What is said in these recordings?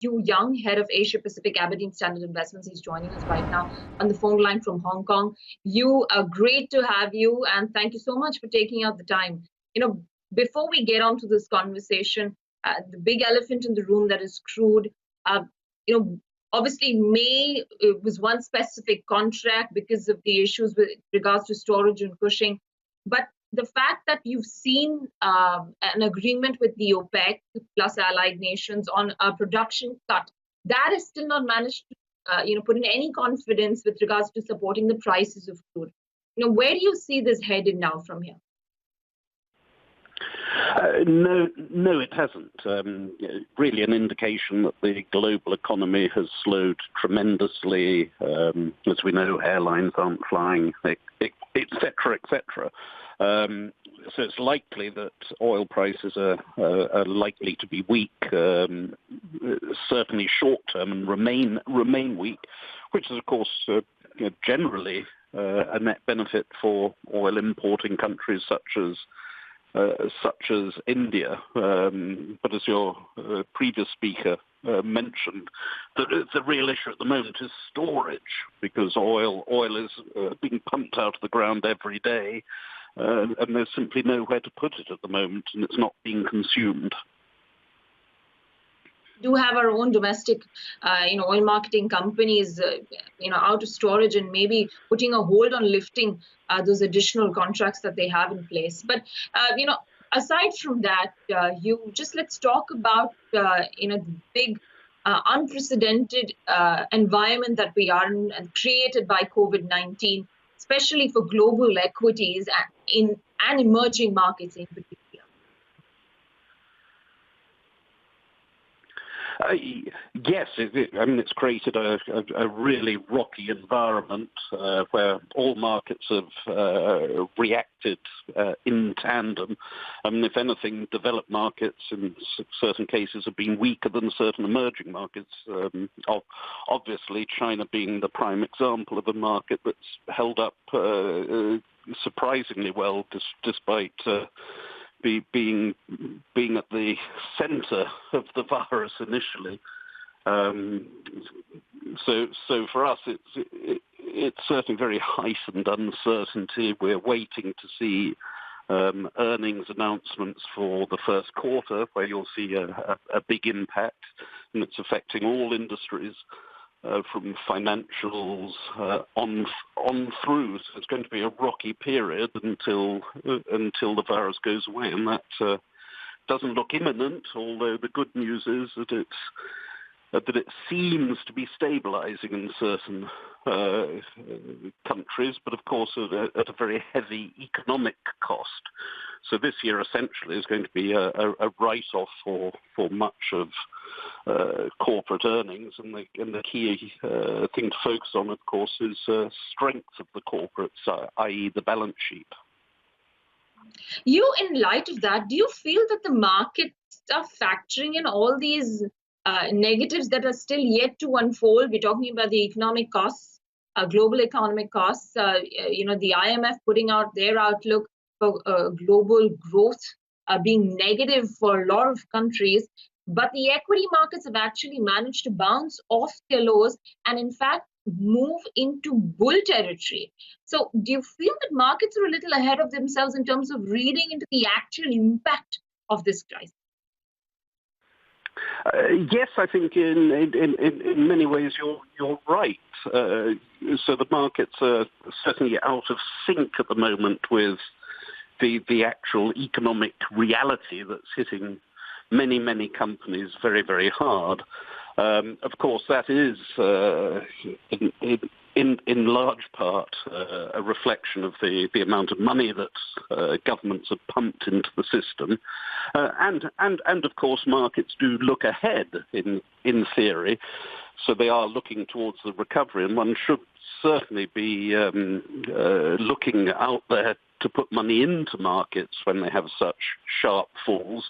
Hugh Young, head of Asia Pacific Aberdeen Standard Investments. He's joining us right now on the phone line from Hong Kong. You are great to have you, and thank you so much for taking out the time. Before we get on to this conversation, the big elephant in the room, that is crude. Obviously, May was one specific contract because of the issues with regards to storage and Cushing. But the fact that you've seen an agreement with the OPEC plus allied nations on a production cut, that has still not managed to put in any confidence with regards to supporting the prices of crude. Where do you see this headed now from here? No, it hasn't. Really an indication that the global economy has slowed tremendously. As we know, airlines aren't flying, et cetera, et cetera. So it's likely that oil prices are likely to be weak, certainly short term, and remain weak, which is, of course, generally a net benefit for oil importing countries such as India. But as your previous speaker mentioned, the real issue at the moment is storage, because oil is being pumped out of the ground every day, and there's simply nowhere to put it at the moment, and it's not being consumed. We do have our own domestic, oil marketing companies, out of storage and maybe putting a hold on lifting those additional contracts that they have in place. But, aside from that, let's talk about, the big unprecedented environment that we are in and created by COVID-19, especially for global equities and emerging markets in particular. Yes, it's created a really rocky environment where all markets have reacted in tandem. If anything, developed markets in certain cases have been weaker than certain emerging markets. Obviously, China being the prime example of a market that's held up surprisingly well, despite being at the center of the virus initially. So for us, it's certainly very heightened uncertainty. We're waiting to see earnings announcements for the first quarter, where you'll see a big impact, and it's affecting all industries. From financials on through. So it's going to be a rocky period until the virus goes away, and that doesn't look imminent. Although the good news is that it seems to be stabilizing in certain countries, but of course at a very heavy economic cost. So this year essentially is going to be a write-off for much of corporate earnings, and the key thing to focus on, of course, is strength of the corporates, i.e. the balance sheet. In light of that, do you feel that the markets are factoring in all these negatives that are still yet to unfold? We're talking about the economic costs, global economic costs, the IMF putting out their outlook for global growth being negative for a lot of countries. But the equity markets have actually managed to bounce off their lows and, in fact, move into bull territory. So do you feel that markets are a little ahead of themselves in terms of reading into the actual impact of this crisis? Yes, I think in many ways you're right. So the markets are certainly out of sync at the moment with the actual economic reality that's hitting many companies very, very hard. Of course, that is in large part a reflection of the amount of money that governments have pumped into the system, and of course markets do look ahead in theory, so they are looking towards the recovery, and one should certainly be looking out there to put money into markets when they have such sharp falls.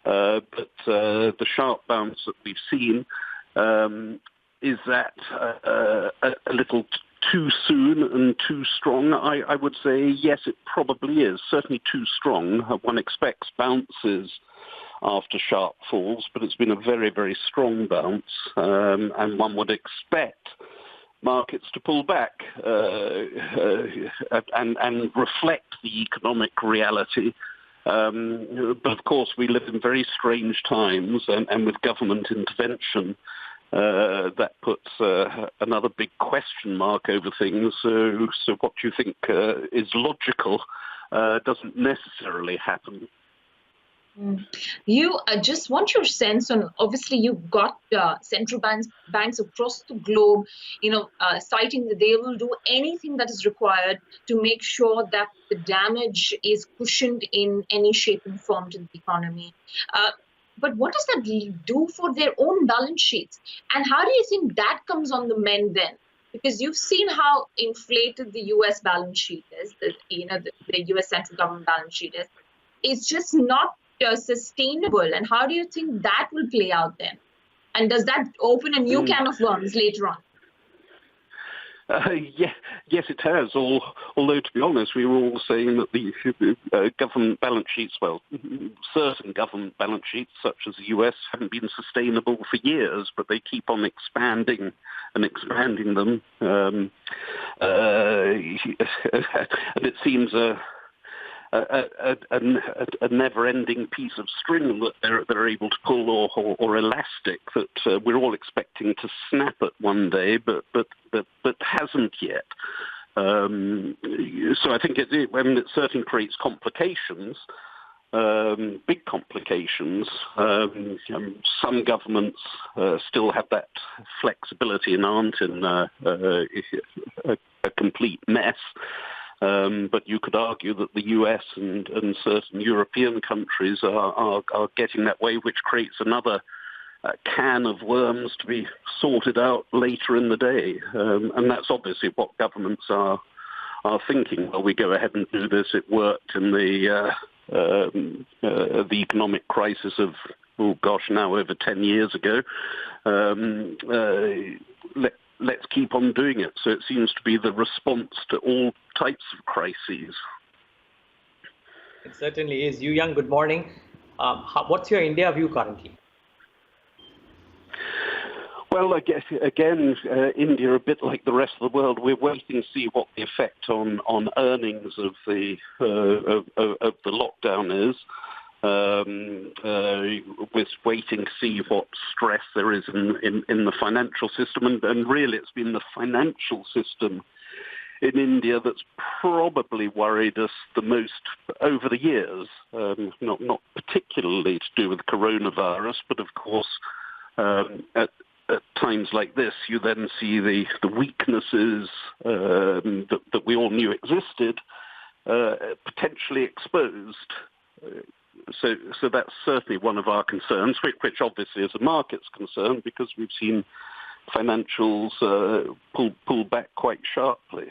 But the sharp bounce that we've seen is that a little too soon and too strong? I would say yes, it probably is. Certainly too strong. One expects bounces after sharp falls, but it's been a very, very strong bounce, and one would expect markets to pull back and reflect the economic reality. But of course, we live in very strange times, and with government intervention, that puts another big question mark over things. So what you think is logical doesn't necessarily happen. You just want your sense on, obviously you've got central banks across the globe, citing that they will do anything that is required to make sure that the damage is cushioned in any shape and form to the economy. But what does that do for their own balance sheets? And how do you think that comes on the mend then? Because you've seen how inflated the U.S. balance sheet is, the U.S. central government balance sheet is. It's just not sustainable. And how do you think that will play out then? And does that open a new can of worms later on? Yes, it has. Although, to be honest, we were all saying that the government balance sheets, well, certain government balance sheets, such as the US, haven't been sustainable for years, but they keep on expanding and expanding them. And it seems a never-ending piece of string that they're able to pull, or elastic that we're all expecting to snap at one day, but hasn't yet. So I think it certainly creates complications, big complications. Some governments still have that flexibility and aren't in a complete mess. But you could argue that the US and certain European countries are getting that way, which creates another can of worms to be sorted out later in the day. And that's obviously what governments are thinking. Well, we go ahead and do this. It worked in the economic crisis of, now over 10 years ago. Let's keep on doing it. So it seems to be the response to all types of crises. It certainly is. Hugh Young, good morning. What's your India view currently? Well, I guess, again, India, a bit like the rest of the world, we're waiting to see what the effect on earnings of the lockdown is. We're waiting to see what stress there is in the financial system, and really it's been the financial system in India that's probably worried us the most over the years. Not particularly to do with coronavirus, but of course at times like this you then see the weaknesses that we all knew existed potentially exposed. So that's certainly one of our concerns, which obviously is a market's concern, because we've seen financials pull back quite sharply.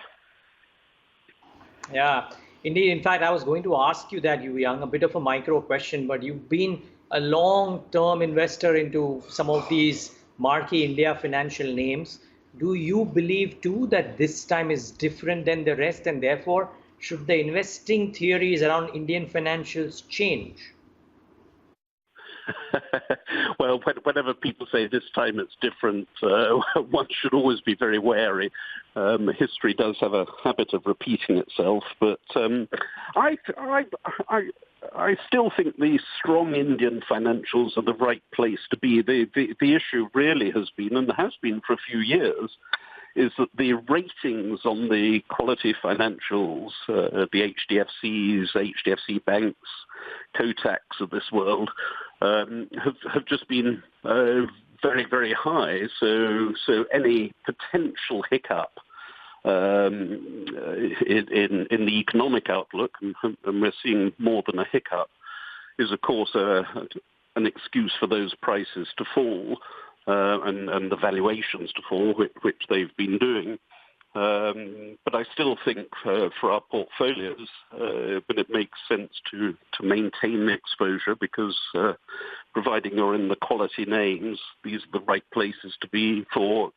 Yeah, indeed. In fact, I was going to ask you that, Hugh Young, a bit of a micro question, but you've been a long-term investor into some of these marquee India financial names. Do you believe too that this time is different than the rest, and therefore should the investing theories around Indian financials change? Well, whenever people say this time it's different, one should always be very wary. History does have a habit of repeating itself, but I still think the strong Indian financials are the right place to be. The issue really has been, and has been for a few years, is that the ratings on the quality financials, the HDFCs, HDFC banks, Kotaks of this world, have just been very, very high. So any potential hiccup in the economic outlook, and we're seeing more than a hiccup, is of course an excuse for those prices to fall. And the valuations to fall, which they've been doing. But I still think for our portfolios, but it makes sense to maintain the exposure, because providing you're in the quality names, these are the right places to be to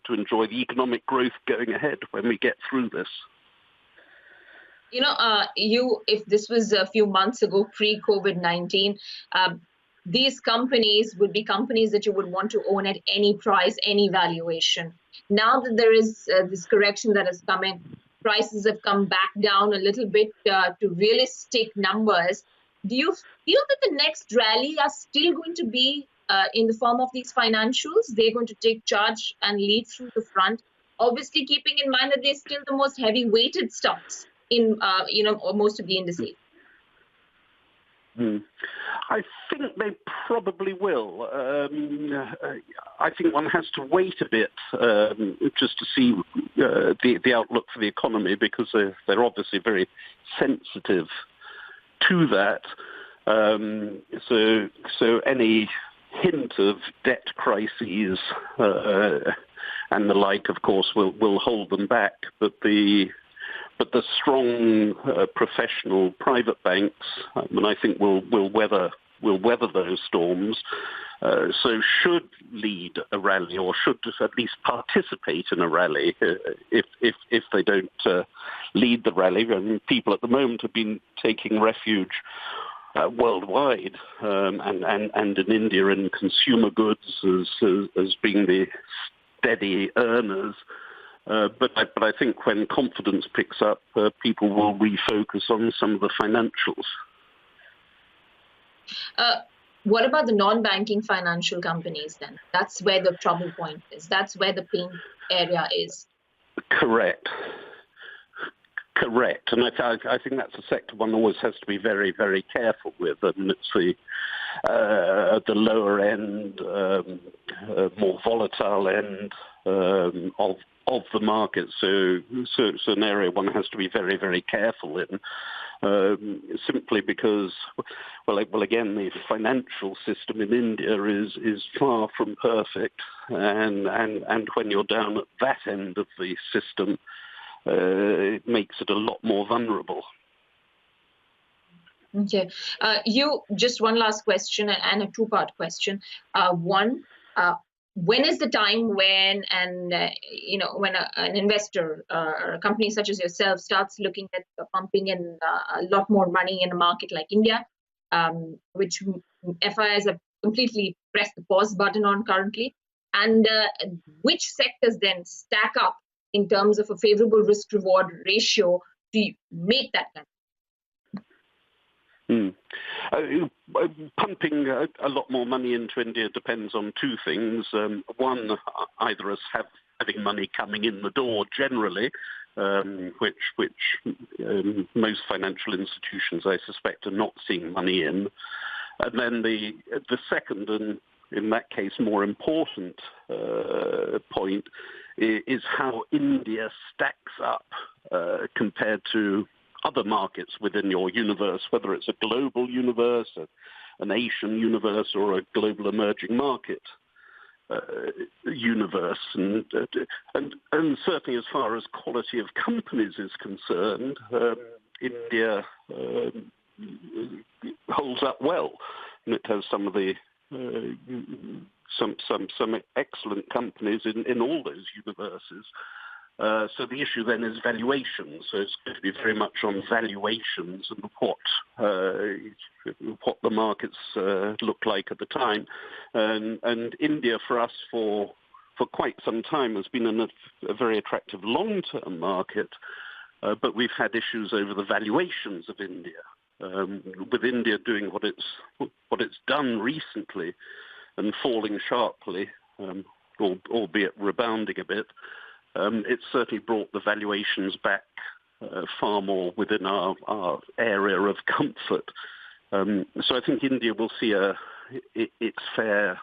enjoy the economic growth going ahead when we get through this. If this was a few months ago, pre-COVID-19, these companies would be companies that you would want to own at any price, any valuation. Now that there is this correction that is coming, prices have come back down a little bit to realistic numbers. Do you feel that the next rally are still going to be in the form of these financials? They're going to take charge and lead through the front, obviously keeping in mind that they're still the most heavy weighted stocks in most of the indices. I think they probably will. I think one has to wait a bit just to see the outlook for the economy, because they're obviously very sensitive to that. So any hint of debt crises and the like, of course, will hold them back. But the strong professional private banks, I think will weather those storms. So should lead a rally, or should at least participate in a rally. If they don't lead the rally, and people at the moment have been taking refuge worldwide and in India in consumer goods as being the steady earners. But I think when confidence picks up, people will refocus on some of the financials. What about the non-banking financial companies then? That's where the trouble point is. That's where the pain area is. Correct. And I think that's a sector one always has to be very, very careful with. And it's the lower end, more volatile end of the market. So an area one has to be very, very careful in. Simply because, well, again, the financial system in India is far from perfect, and when you're down at that end of the system, it makes it a lot more vulnerable. Okay, just one last question and a two-part question. One. When is the time when an investor or a company such as yourself starts looking at pumping in a lot more money in a market like India, which FIs have completely pressed the pause button on currently, and which sectors then stack up in terms of a favorable risk-reward ratio to make that kind? Pumping a lot more money into India depends on two things. One, either us having money coming in the door generally, which most financial institutions, I suspect, are not seeing money in. And then the second, and in that case more important point, is how India stacks up compared to other markets within your universe, whether it's a global universe, an Asian universe, or a global emerging market universe. And certainly as far as quality of companies is concerned, India holds up well. And it has some of the some excellent companies in all those universes. So the issue then is valuations. So it's going to be very much on valuations and what the markets look like at the time. And India for us for quite some time has been a very attractive long-term market, but we've had issues over the valuations of India. With India doing what it's done recently and falling sharply, albeit rebounding a bit. It's certainly brought the valuations back far more within our area of comfort. So I think India will see its fair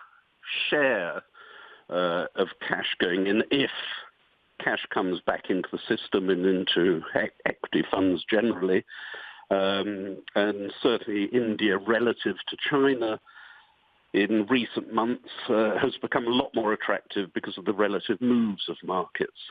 share of cash going in if cash comes back into the system and into equity funds generally. And certainly India relative to China in recent months has become a lot more attractive because of the relative moves of markets.